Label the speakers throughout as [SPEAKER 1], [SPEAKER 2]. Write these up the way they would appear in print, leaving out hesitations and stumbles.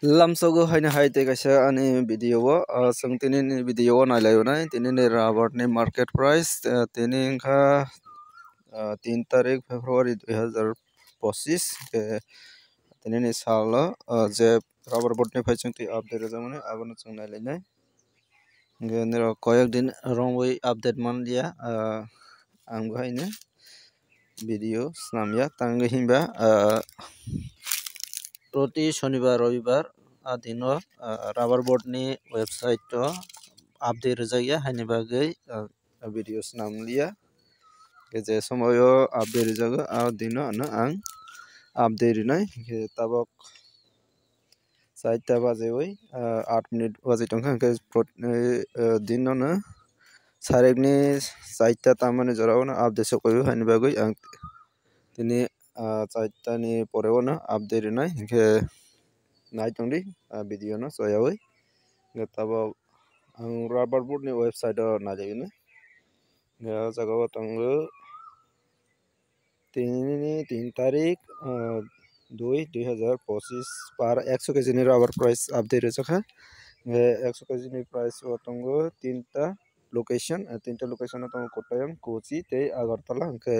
[SPEAKER 1] lamsogo haina haite kaisa ani video sung tini ni video nailayo nai tini ni rubber ni market price tini kha 3 तारीख February 2025 ke tini ni salo je rubber board ni phai chungti update jamane abono chung nailai nai ge nero koyak din rongwei update man dia ang haine video snamya tang himba প্রতি শনিবার রবিবার দিনো rubber board নি website তো update যাইয়া হাইনি বাগৈ videos নামলিয়া যে সময় আপডেট জাগো আ দিনো না আং আপডেট নাই তাবক 4টা বাজে ওই 8 মিনিট বাজে টংখা দিনো না সারেকনি 4টা তামানে জরাও না আপডেট সকয় হাইনি বাগৈ আং তিনি 4টা ni poreo na update nai ke nai tongdi video no soyawi tabo ang rubber board ni website na jabi na jaga tongo 3 तारीख 2025 par 100 kg ni rubber price update jaka 100 kg ni price tongo 3টা location 3টা location tongo Kottayam Kochi tei Agartala ke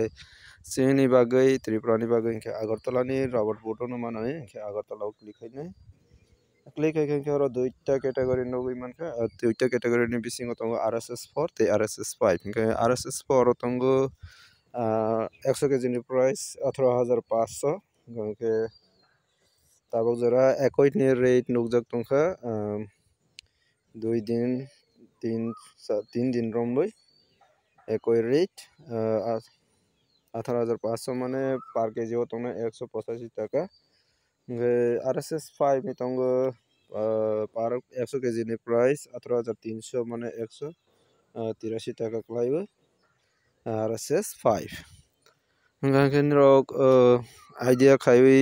[SPEAKER 1] sini bagai Tripura ni bagai ke Agartala ni rubber board no manai ke Agartala click haine click haike ke oro duita category no goi manka duita category ni bisingo tongo RSS4 tei RSS5 ke RSS4 tongo 100 kg ni price 18500 ke tabok jora ekoi ni rate nukjak tongkha 2 दिन 3 दिन romloi ekoi rate 18500 মানে পার KG তংনা 185 টাকা RSS5 ni tongo par 100 kg ni price 18300 মানে 183 টাকা klaibo RSS5 rok idea khaiwi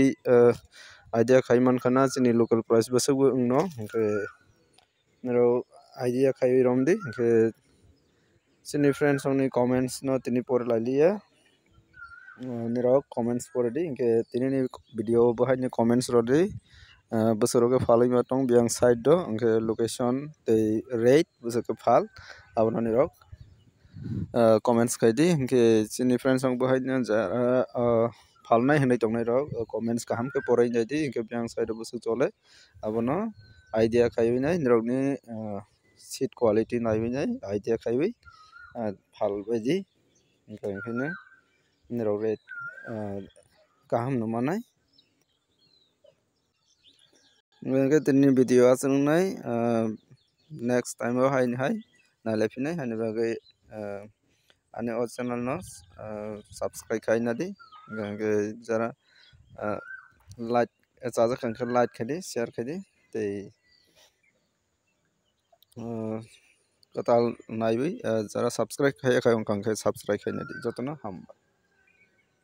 [SPEAKER 1] idea khaiman khana chini local price basagbo no nero idea khaiwi romdi ke chini friends ongni comments no tini por lailia nero comments pordi ke tini ni video bahai ni comments rodi bosoro ke falai matong biang side do ke location tei rate bosoro ke phal abono nero comments khaidi ke chini friends ong bahai na falnai hinai tongnai rok comments kaham ke porai jaidi ke biang side bosu chole abono idea khaiwi nai nero ni seat quality naiwi nai idea khaiwi phal baidi onkhaina nero rate kaham no manai nge tini video asung nai next time o hai nalai phinai hani bagai ani o channel no subscribe khaina di jara like chaja khankha like khadi share khadi tei total naiwi jara subscribe khai ongkha subscribe khaina di jotono hamba।